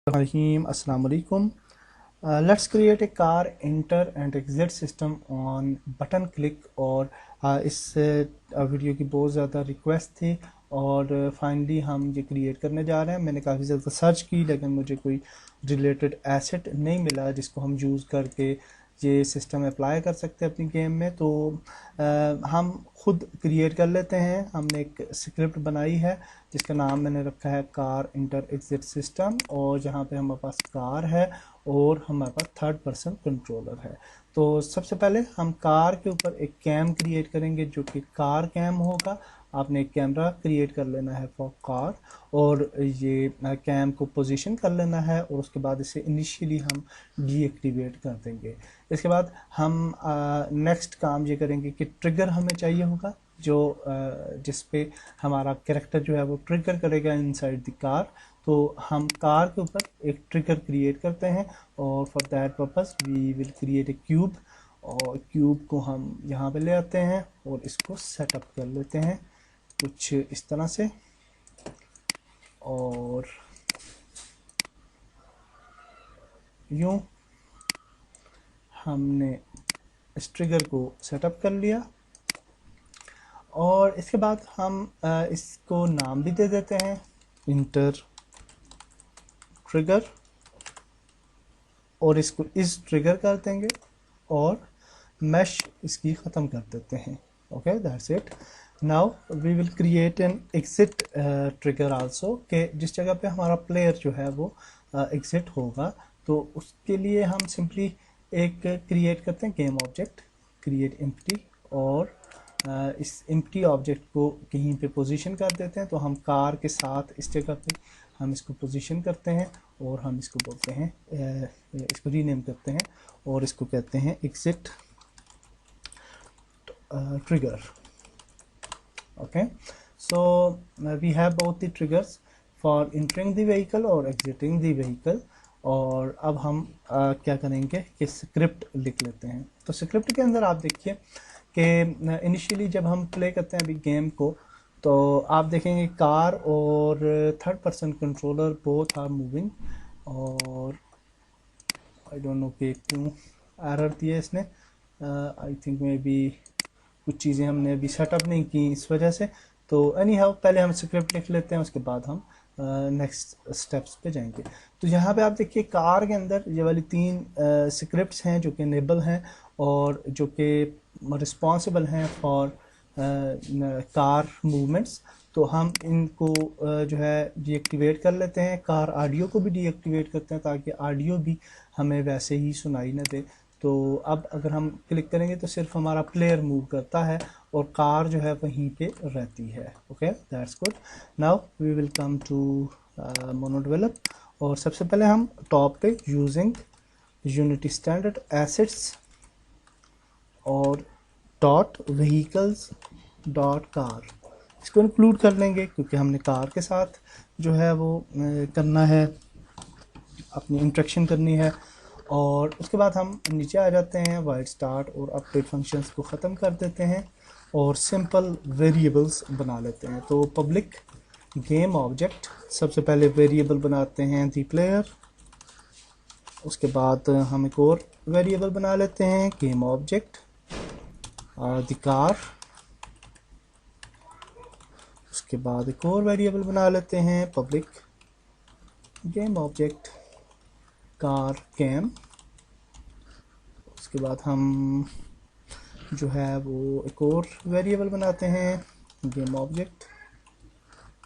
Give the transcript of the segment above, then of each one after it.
Rahim, Assalamu alaikum. Let's create a car enter and exit system on button click और इस video की बहुत ज़्यादा रिक्वेस्ट थी और फाइनली हम ये क्रिएट करने जा रहे हैं। मैंने काफ़ी ज़्यादा सर्च की लेकिन मुझे कोई रिलेटेड एसेट नहीं मिला जिसको हम यूज़ करके ये सिस्टम अप्लाई कर सकते हैं अपनी गेम में। तो हम खुद क्रिएट कर लेते हैं। हमने एक स्क्रिप्ट बनाई है जिसका नाम मैंने रखा है कार इंटर एग्जिट सिस्टम, और जहाँ पे हमारे पास कार है और हमारे पास थर्ड पर्सन कंट्रोलर है। तो सबसे पहले हम कार के ऊपर एक कैम क्रिएट करेंगे जो कि कार कैम होगा। आपने एक कैमरा क्रिएट कर लेना है फॉर कार और ये कैम को पोजीशन कर लेना है और उसके बाद इसे इनिशियली हम डीएक्टिवेट कर देंगे। इसके बाद हम नेक्स्ट काम ये करेंगे कि ट्रिगर हमें चाहिए होगा जो जिस पे हमारा कैरेक्टर जो है वो ट्रिगर करेगा इनसाइड द कार। तो हम कार के ऊपर एक ट्रिगर क्रिएट करते हैं और for that purpose we will create a cube, और क्यूब को हम यहाँ पे ले आते हैं और इसको सेटअप कर लेते हैं कुछ इस तरह से। और यूँ हमने इस ट्रिगर को सेटअप कर लिया और इसके बाद हम इसको नाम भी दे देते हैं इंटर ट्रिगर, और इसको इस ट्रिगर कर देंगे और मैश इसकी ख़त्म कर देते हैं। Okay, that's it. Now we will create an exit trigger also, के जिस जगह पे हमारा प्लेयर जो है वो एग्जिट होगा। तो उसके लिए हम सिंपली एक क्रिएट करते हैं गेम ऑब्जेक्ट क्रिएट एम्प्टी, और इस एम्प्टी ऑब्जेक्ट को कहीं पे पोजीशन कर देते हैं। तो हम कार के साथ इस जगह पे हम इसको पोजीशन करते हैं और हम इसको बोलते हैं इसको रीनेम करते हैं और इसको कहते हैं exit trigger. Okay, so we have both the triggers for entering the vehicle और एग्जिटिंग द व्हीकल। और अब हम क्या करेंगे कि स्क्रिप्ट लिख लेते हैं। तो स्क्रिप्ट के अंदर आप देखिए कि इनिशियली जब हम प्ले करते हैं अभी गेम को, तो आप देखेंगे कार और third person controller both are moving, और आई डोंट नो कि क्यों एरर दिया इसने। आई थिंक मे बी कुछ चीज़ें हमने अभी सेटअप नहीं की इस वजह से। तो एनी हाउ पहले हम स्क्रिप्ट लिख लेते हैं, उसके बाद हम नेक्स्ट स्टेप्स पे जाएंगे। तो यहाँ पे आप देखिए कार के अंदर ये वाली तीन स्क्रिप्ट्स हैं जो कि इनेबल हैं और जो कि रिस्पॉन्सिबल हैं फॉर कार मूवमेंट्स। तो हम इनको जो है डीएक्टिवेट कर लेते हैं। कार ऑडियो को भी डीएक्टिवेट करते हैं ताकि ऑडियो भी हमें वैसे ही सुनाई न दे। तो अब अगर हम क्लिक करेंगे तो सिर्फ हमारा प्लेयर मूव करता है और कार जो है वहीं पे रहती है। Okay, that's good. Now we will come to mono develop, और सबसे पहले हम टॉप पे यूजिंग यूनिटी स्टैंडर्ड एसेट्स और डॉट व्हीकल्स डॉट कार इसको इंक्लूड कर लेंगे क्योंकि हमने कार के साथ जो है वो करना है, अपनी इंट्रैक्शन करनी है। और उसके बाद हम नीचे आ जाते हैं वाइड स्टार्ट और अपडेट फंक्शंस को ख़त्म कर देते हैं और सिंपल वेरिएबल्स बना लेते हैं। तो पब्लिक गेम ऑब्जेक्ट सबसे पहले वेरिएबल बनाते हैं दी प्लेयर, उसके बाद हम एक और वेरिएबल बना लेते हैं गेम ऑब्जेक्ट दी कार, उसके बाद एक और वेरिएबल बना लेते हैं public game object car cam. उसके बाद हम जो है वो एक और वेरिएबल बनाते हैं game object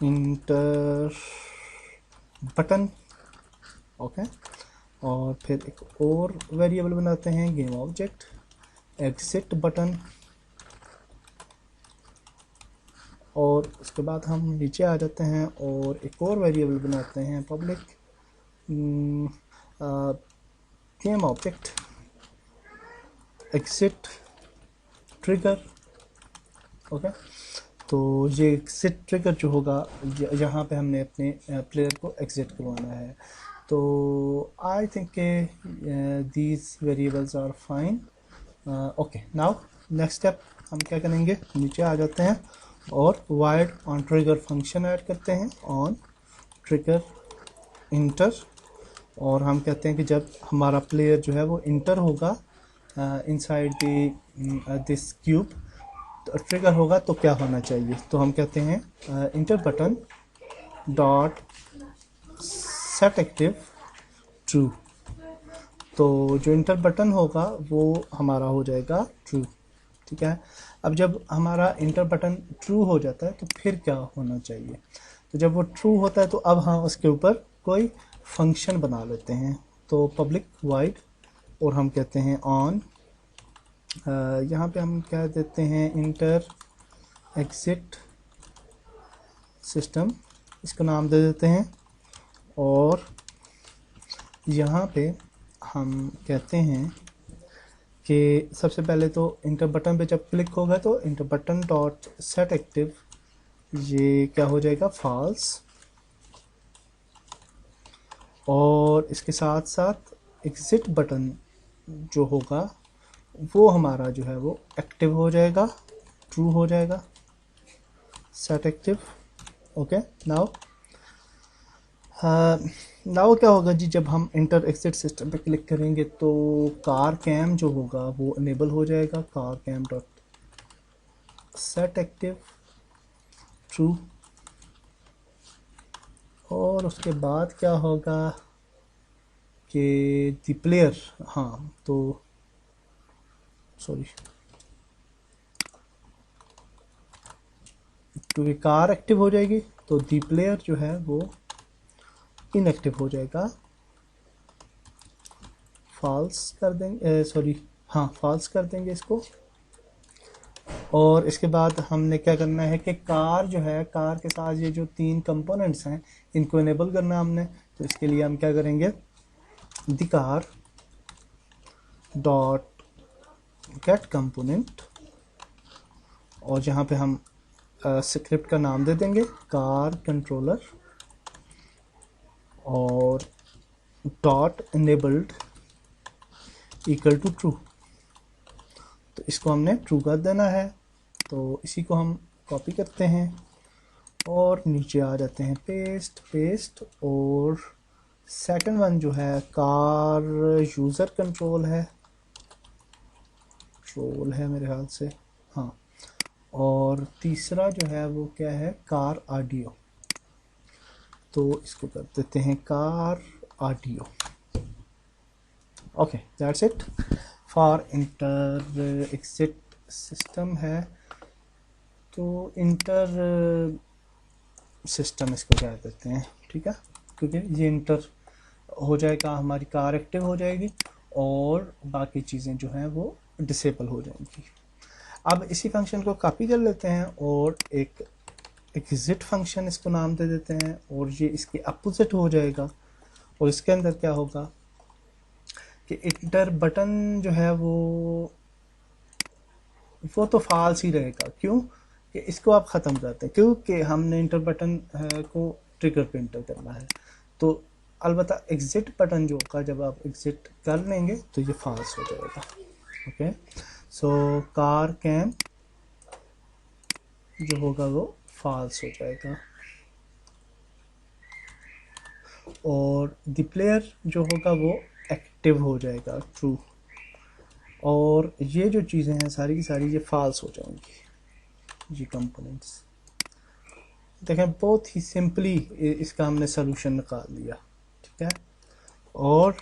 inter button. Okay, और फिर एक और वेरिएबल बनाते हैं गेम ऑब्जेक्ट एग्जिट बटन, और उसके बाद हम नीचे आ जाते हैं और एक और वेरिएबल बनाते हैं public game object exit trigger. Okay, तो ये एग्जिट ट्रिगर जो होगा यहाँ पे हमने अपने प्लेयर को एग्जिट करवाना है। तो I think these variables are fine. Okay, now next step हम क्या करेंगे, नीचे आ जाते हैं और void on trigger function add करते हैं ऑन ट्रिगर इंटर और हम कहते हैं कि जब हमारा प्लेयर जो है वो इंटर होगा इनसाइड दिस क्यूब, ट्रिगर होगा तो क्या होना चाहिए। तो हम कहते हैं inter button dot set active true. तो जो इंटर बटन होगा वो हमारा हो जाएगा ट्रू, ठीक है। अब जब हमारा इंटर बटन ट्रू हो जाता है तो फिर क्या होना चाहिए। तो जब वो ट्रू होता है तो अब हम उसके ऊपर कोई फंक्शन बना लेते हैं। तो पब्लिक वाइड और हम कहते हैं ऑन, यहाँ पे हम कह देते हैं इंटर एग्जिट सिस्टम, इसको नाम दे देते हैं। और यहाँ पे हम कहते हैं कि सबसे पहले तो इंटर बटन पे जब क्लिक होगा तो inter button dot set active, ये क्या हो जाएगा फॉल्स। और इसके साथ साथ एग्जिट बटन जो होगा वो हमारा जो है वो एक्टिव हो जाएगा, ट्रू हो जाएगा, set active. Okay, now now क्या होगा जी, जब हम इंटर एग्जिट सिस्टम पे क्लिक करेंगे तो कार कैम जो होगा वो इनेबल हो जाएगा, car cam dot set active true. और उसके बाद क्या होगा कि द प्लेयर, हाँ तो सॉरी, क्योंकि कार एक्टिव हो जाएगी तो द प्लेयर जो है वो इनएक्टिव हो जाएगा, फॉल्स कर देंगे, सॉरी हाँ फॉल्स कर देंगे इसको। और इसके बाद हमने क्या करना है कि कार जो है, कार के साथ ये जो 3 कंपोनेंट्स हैं इनको इनेबल करना हमने। तो इसके लिए हम क्या करेंगे, the car dot get component, और जहाँ पे हम स्क्रिप्ट का नाम दे देंगे कार कंट्रोलर, और dot enabled equal to true. तो इसको हमने ट्रू कर देना है। तो इसी को हम कॉपी करते हैं और नीचे आ जाते हैं, पेस्ट पेस्ट। और सेकंड वन जो है कार यूज़र कंट्रोल है, कंट्रोल है मेरे ख्याल से, हाँ। और तीसरा जो है वो क्या है, कार ऑडियो। तो इसको कर देते हैं car audio. Okay, that's it for inter exit system है। तो इंटर सिस्टम इसको कह देते हैं, ठीक है, क्योंकि ये इंटर हो जाएगा, हमारी कार एक्टिव हो जाएगी और बाकी चीज़ें जो हैं वो डिसेबल हो जाएंगी। अब इसी फंक्शन को कॉपी कर लेते हैं और एक एग्जिट फंक्शन इसको नाम दे देते हैं, और ये इसके अपोजिट हो जाएगा। और इसके अंदर क्या होगा कि इंटर बटन जो है वो तो फॉल्स ही रहेगा। क्यों कि इसको आप ख़त्म करते हैं, क्योंकि हमने इंटर बटन को ट्रिगर पे इंटर करना है। तो अलबत्ता एग्जिट बटन जो होगा जब आप एग्जिट कर लेंगे तो ये फॉल्स हो जाएगा। ओके, सो कार कैम जो होगा वो फॉल्स हो जाएगा, और द प्लेयर जो होगा वो एक्टिव हो जाएगा, ट्रू। और ये जो चीज़ें हैं सारी की सारी ये फॉल्स हो जाएंगी, ये कंपोनेंट्स। देखें बहुत ही सिंपली इसका हमने सोल्यूशन निकाल लिया, ठीक है। और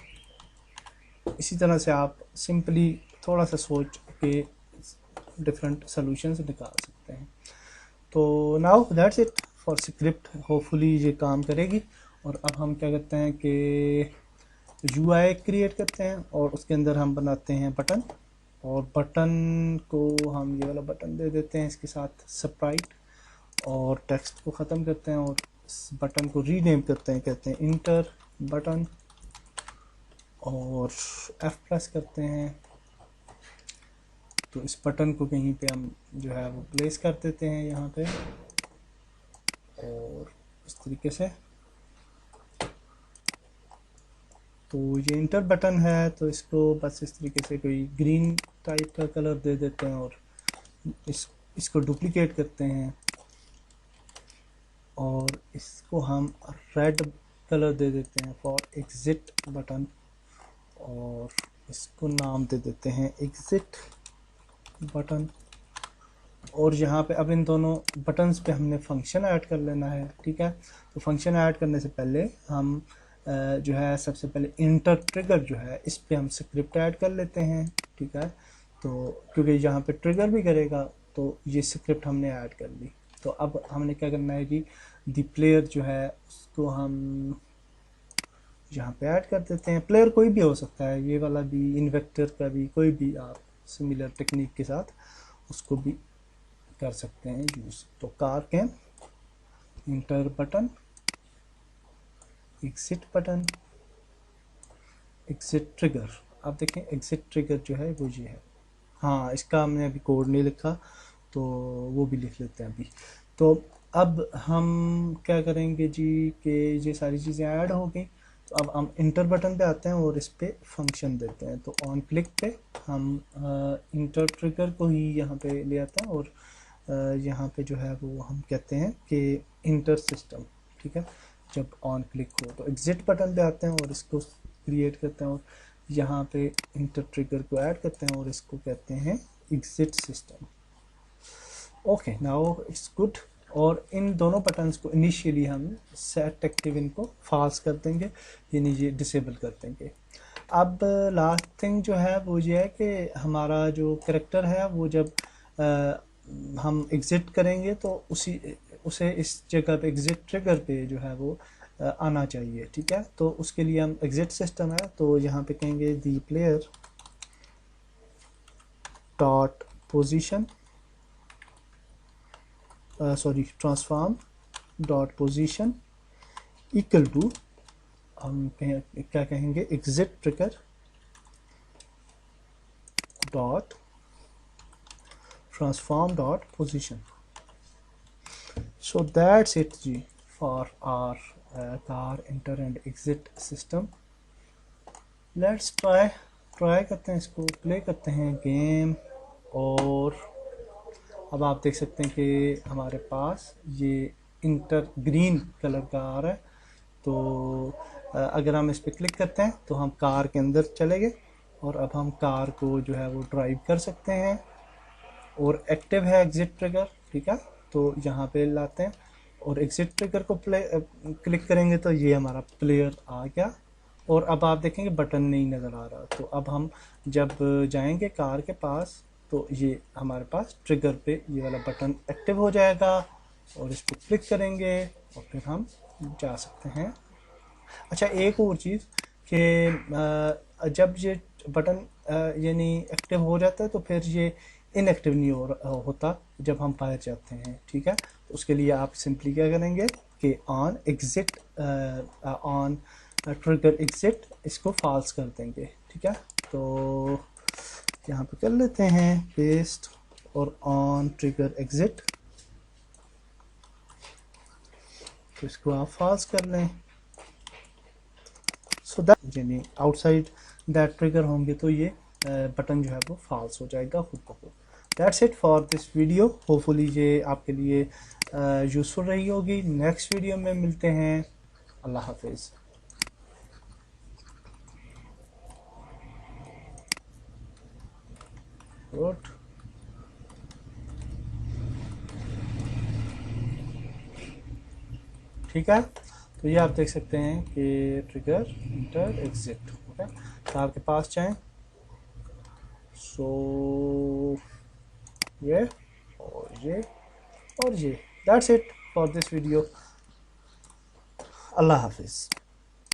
इसी तरह से आप सिंपली थोड़ा सा सोच के डिफरेंट सोल्यूशंस निकाल सकते हैं। तो now that's it for script, hopefully ये काम करेगी। और अब हम क्या करते हैं कि UI क्रिएट करते हैं और उसके अंदर हम बनाते हैं बटन, और बटन को हम ये वाला बटन दे देते हैं इसके साथ स्प्राइट, और टेक्स्ट को ख़त्म करते हैं और इस बटन को रीनेम करते हैं, कहते हैं इंटर बटन, और F+ करते हैं। तो इस बटन को कहीं पे हम जो है वो प्लेस कर देते हैं यहाँ पे, और इस तरीके से। तो ये इंटर बटन है तो इसको बस इस तरीके से कोई ग्रीन टाइप का कलर दे देते हैं, और इसको डुप्लीकेट करते हैं और इसको हम रेड कलर दे देते हैं फॉर एग्जिट बटन, और इसको नाम दे देते हैं एग्जिट बटन। और यहाँ पे अब इन दोनों बटन्स पे हमने फंक्शन ऐड कर लेना है, ठीक है। तो फंक्शन ऐड करने से पहले हम जो है सबसे पहले इंटर ट्रिगर जो है इस पे हम स्क्रिप्ट ऐड कर लेते हैं, ठीक है। तो क्योंकि यहाँ पे ट्रिगर भी करेगा तो ये स्क्रिप्ट हमने ऐड कर ली। तो अब हमने क्या करना है कि दी प्लेयर जो है उसको हम यहाँ पे ऐड कर देते हैं। प्लेयर कोई भी हो सकता है, ये वाला भी, इन्वेक्टर का भी, कोई भी आप सिमिलर टेक्निक के साथ उसको भी कर सकते हैं यूज। तो car cam, enter button, exit button, exit trigger. आप देखें एग्जिट ट्रिगर जो है वो ये है। हाँ, इसका हमने अभी कोड नहीं लिखा तो वो भी लिख लेते हैं अभी। तो अब हम क्या करेंगे जी कि ये सारी चीज़ें ऐड हो गई। तो अब हम इंटर बटन पे आते हैं और इस पे फंक्शन देते हैं। तो ऑन क्लिक पे हम इंटर ट्रिगर को ही यहाँ पे ले आते हैं और यहाँ पे जो है वो हम कहते हैं कि इंटर सिस्टम, ठीक है। जब ऑन क्लिक हो तो एग्जिट बटन पे आते हैं और इसको क्रिएट करते हैं और यहाँ पे इंटर ट्रिगर को ऐड करते हैं और इसको कहते हैं exit system. Okay, now it's good. और इन दोनों बटन्स को इनिशियली हम सेट एक्टिव इनको फाल्स कर देंगे, यानी ये डिसेबल कर देंगे। अब लास्ट थिंग जो है वो ये है कि हमारा जो करेक्टर है वो जब हम एग्जिट करेंगे तो उसे इस जगह पे एग्जिट ट्रिगर पे जो है वो आना चाहिए, ठीक है। तो उसके लिए हम एग्जिट सिस्टम है तो यहाँ पे कहेंगे the player dot position sorry transform dot position equal to, हम क्या कहेंगे, exit trigger dot transform dot position. So that's it जी for our car enter and exit system. Let's try करते हैं, इसको प्ले करते हैं गेम। और अब आप देख सकते हैं कि हमारे पास ये इंटर ग्रीन कलर का आ रहा है। तो अगर हम इस पर क्लिक करते हैं तो हम कार के अंदर चले गए और अब हम कार को जो है वो ड्राइव कर सकते हैं। और एक्टिव है एग्जिट ट्रिगर, ठीक है। तो यहाँ पे लाते हैं और एग्जिट ट्रिगर को क्लिक करेंगे तो ये हमारा प्लेयर आ गया। और अब आप देखेंगे बटन नहीं नज़र आ रहा। तो अब हम जब जाएंगे कार के पास तो ये हमारे पास ट्रिगर पे ये वाला बटन एक्टिव हो जाएगा और इस पर क्लिक करेंगे और फिर हम जा सकते हैं। अच्छा, एक और चीज़ कि जब ये बटन यानी एक्टिव हो जाता है तो फिर ये इनएक्टिव नहीं होता जब हम बाहर जाते हैं, ठीक है। तो उसके लिए आप सिंपली क्या करेंगे कि on exit on trigger exit इसको फॉल्स कर देंगे, ठीक है। तो यहाँ पे कर लेते हैं पेस्ट और ऑन ट्रिगर एग्जिट, तो इसको आप फॉल्स कर लें। सो दैट यानी आउटसाइड दैट ट्रिगर होंगे तो ये बटन जो है वो फॉल्स हो जाएगा खुद ब खुद। That's it for this video. Hopefully ये आपके लिए यूज़फुल रही होगी। नेक्स्ट वीडियो में मिलते हैं। अल्लाह हाफिज़। गुड, ठीक है। तो ये आप देख सकते हैं कि trigger enter exit, okay. Car के पास जाएं, सो ये और ये और ये। That's it for this video. अल्लाह हाफिज़।